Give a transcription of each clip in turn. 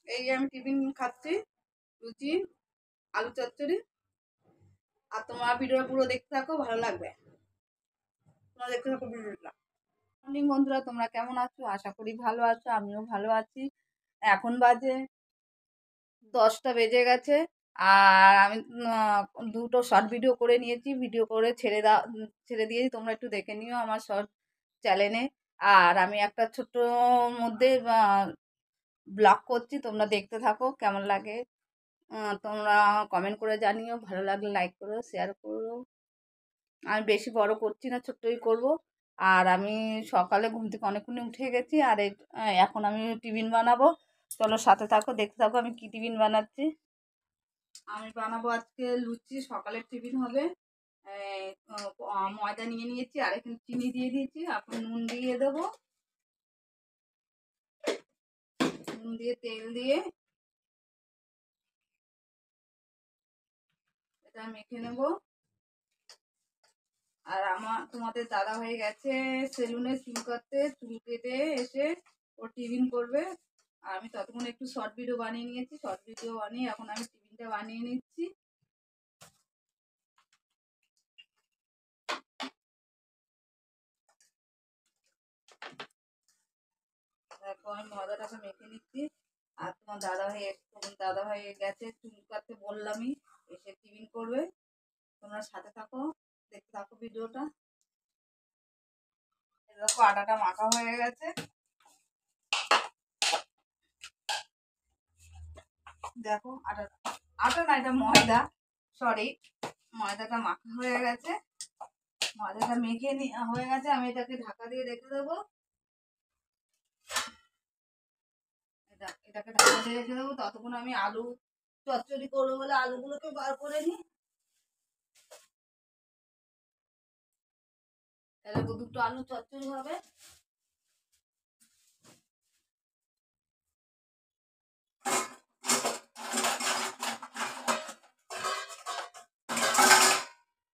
এই যে আমি টিফিন খাচ্ছি, লুচি, আলু চচ্চড়ি। আর তোমার ভিডিওটা পুরো দেখতে থাকো, ভালো লাগবে। তোমরা দেখতে থাকো ভিডিওটা। মর্নিং বন্ধুরা, তোমরা কেমন আছো? আশা করি ভালো আছো, আমিও ভালো আছি। এখন বাজে 10টা বেজে গেছে। আর আমি দুটো শর্ট ভিডিও করে নিয়েছি, ভিডিও করে ছেড়ে দিয়েছি। তোমরা একটু দেখে নিও আমার শর্ট চ্যানেলে। আর আমি একটা ছোট্ট মধ্যে ব্লগ করছি, তোমরা দেখতে থাকো, কেমন লাগে তোমরা কমেন্ট করে জানিও। ভালো লাগলে লাইক করো, শেয়ার করো। আমি বেশি বড় করছি না, ছোট্টই করব। আর আমি সকালে ঘুম থেকে অনেকক্ষণে উঠে গেছি। আর এখন আমি টিফিন বানাবো। চলো সাথে থাকো, দেখতে থাকো আমি কি টিফিন বানাচ্ছি। আমি বানাবো আজকে লুচি, সকালের টিফিন হবে। ময়দা নিয়ে নিয়েছি, আর এখানে চিনি দিয়ে দিয়েছি। এখন নুন দিয়ে দেবো, নুন দিয়ে তেল দিয়ে এটা মেখে নেবো। আর তোমাদের দাদা হয়ে গেছে সেলুনে চুল কাটতে, চুল কেটে এসে ও টিফিন করবে। আর আমি ততক্ষণ একটু শর্ট ভিডিও বানিয়ে নিয়েছি, শর্ট ভিডিও বানিয়ে এখন আমি টিফিনটা বানিয়ে নিচ্ছি। দেখো আমি ময়দাটাকে মেখে নিচ্ছি। আর দাদা হয়ে গেছে চুল কাটতে, বললামই এসে টিফিন করবে। তোমরা সাথে থাকো, দেখতে থাকো ভিডিওটা। দেখো আটাটা মাখা হয়ে গেছে। দেখো আটা না, এটা ময়দা, সরি। ময়দাটা মাখা হয়ে গেছে, ময়দাটা মেখে হয়ে গেছে। আমি এটাকে ঢাকা দিয়ে রেখে দেবো। এটাকে ঢাকা দিয়ে রেখে দেবো। ততক্ষণ আমি আলু চচ্চড়ি করবো বলে আলুগুলোকে বার করে নিই। এরকম দুটো আলু চচ্চড়ি হবে।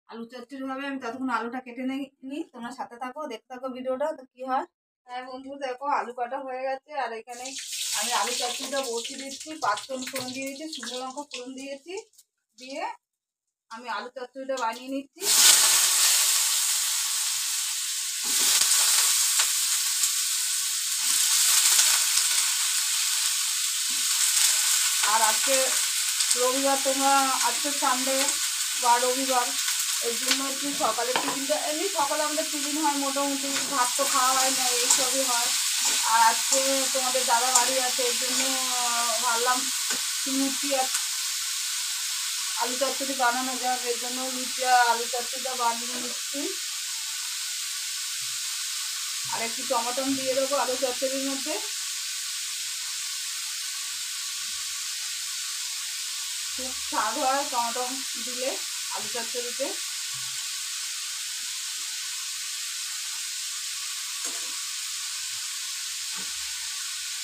আলু চচ্চড়ি হবে, আমি ততক্ষণ আলুটা কেটে নিই। তোমরা সাথে থাকো, দেখতে থাকো ভিডিওটা, তো কি হয়। হ্যাঁ বন্ধু, দেখো আলু কাটা হয়ে গেছে। আর এখানে আমি আলু চচ্চড়িটা বসিয়ে দিচ্ছি। 5 ফোড়ন দিয়ে দিয়েছি, শুকনো লঙ্কা ফোড়ন দিয়েছি। দিয়ে আমি আলু চচ্চড়িটা বানিয়ে নিচ্ছি। আর আজকে রবিবার, তোমরা আজকে সানডে বা রবিবার, এর জন্য একটু সকালের টিফিনটা, এমনি সকালে আমাদের টিফিন হয় মোটামুটি, ভাত তো খাওয়া হয় না, এইসবই হয়। আর আজকে তোমাদের দাদা বাড়ি আছে, এর জন্য ভাবলাম লুচি আর আলু চচ্চড়ি বানানো যাক। এর জন্য লুচি আর আলু চচ্চড়িটা বানিয়ে নিচ্ছি। আর একটু টমাটো দিয়ে দেবো আলু চচ্চড়ির মধ্যে। খুব স্বাদ হয় টমাটো দিলে আলু চচ্চড়িতে।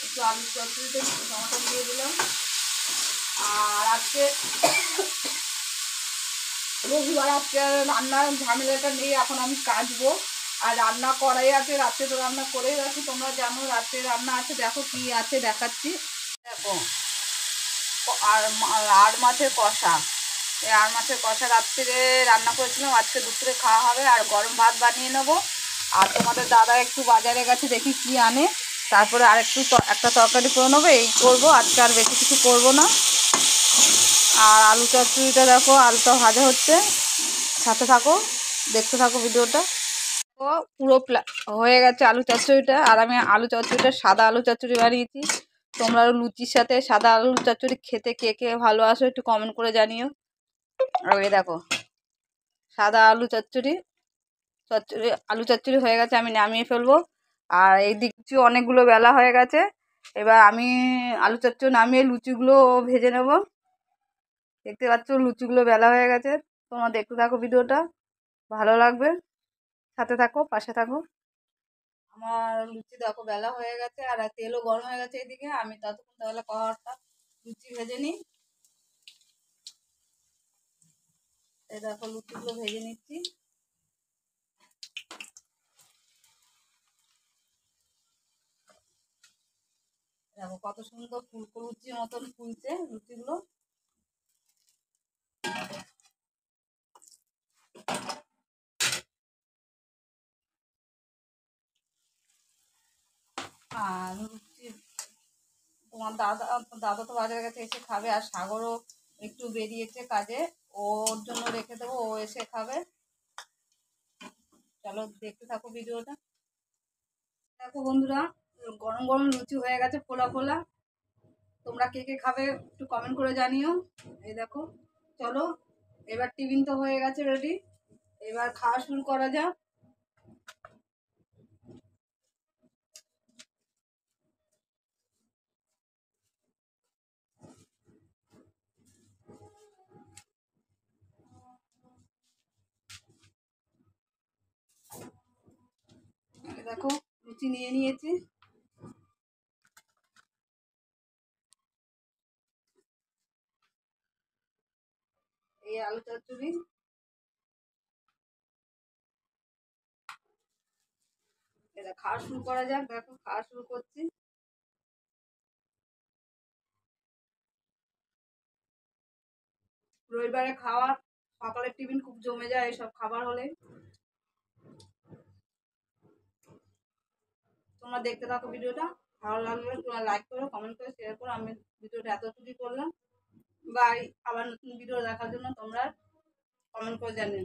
একটু আলু চচ্চড়িতে টমাটো দিয়ে দিলাম। আর আজকে রবিবার, আজকে রান্নার ঝামেলাটা নেই। এখন আমি কাটবো। আর রান্না করাই আছে, রাত্রে তো রান্না করেই রাখি, তোমরা জানো রাত্রে রান্না আছে। দেখো কি আছে দেখাচ্ছি। দেখো আর আর মাছের কষা, এই আর মাছের কষা রাত্রে রান্না করেছিলাম, আজকে দুপুরে খাওয়া হবে। আর গরম ভাত বানিয়ে নেবো। আর তোমাদের দাদা একটু বাজারে গেছে, দেখি কি আনে। তারপরে আর একটা তরকারি করে নেবো, এই করবো আজকে, আর বেশি কিছু করবো না। আর আলু চচ্চড়িটা দেখো, আলুটা ভাজা হচ্ছে, সাথে থাকো, দেখতে থাকো ভিডিওটা। তো পুরো হয়ে গেছে আলু চচ্চড়িটা। আর আমি আলু চচ্চড়িটা সাদা আলু চচ্চড়ি বানিয়েছি। তোমরা লুচির সাথে সাদা আলু চচ্চড়ি খেতে কে কে ভালোবাসো একটু কমেন্ট করে জানিও। আর এই দেখো সাদা আলু চচ্চড়ি, আলু চচ্চড়ি হয়ে গেছে, আমি নামিয়ে ফেলবো। আর এই দিকটি অনেকগুলো বেলা হয়ে গেছে। এবার আমি আলু চচ্চড়ি নামিয়ে লুচিগুলো ভেজে নেব। দেখতে পাচ্ছ লুচিগুলো বেলা হয়ে গেছে। তোমরা দেখতে থাকো ভিডিওটা, ভালো লাগবে। সাথে থাকো, পাশে থাকো। আমার লুচি দেখো বেলা হয়ে গেছে, আর তেলও গরম হয়ে গেছে এদিকে। আমি ততক্ষণ তাহলে কড়াটা লুচি ভেজে নিই। এই দেখো লুচিগুলো ভেজে নিচ্ছি। দেখো কত সুন্দর ফুলকো লুচির মতন ফুলছে লুচিগুলো। আর লুচি তোমার দাদা দাদা তো বাজারে গেছে, এসে খাবে। আর সাগরও একটু বেরিয়েছে কাজে, ওর জন্য রেখে দেবো, ও এসে খাবে। চলো দেখতে থাকো ভিডিওটা। দেখো বন্ধুরা, গরম গরম লুচি হয়ে গেছে ফোলা ফোলা। তোমরা কে কে খাবে একটু কমেন্ট করে জানিও। এই দেখো, চলো এবার টিফিন তো হয়ে গেছে রেডি, এবার খাওয়া শুরু করা যাক। এই দেখো লুচি নিয়ে নিয়েছি, এই আলু চচ্চড়ি। এটা খাওয়া শুরু করা যাক। দেখো খাওয়া শুরু করছি। রবিবারে খাওয়া, সকালের টিফিন খুব জমে যায় এসব খাবার হলে। তোমরা দেখতে থাকো ভিডিওটা, ভালো লাগলে তোমরা লাইক করো, কমেন্ট করো, শেয়ার করো। আমি ভিডিওটা এতটুকুই করলাম। বাই। আবার নতুন ভিডিও দেখার জন্য তোমরা কমেন্ট করে জানিও।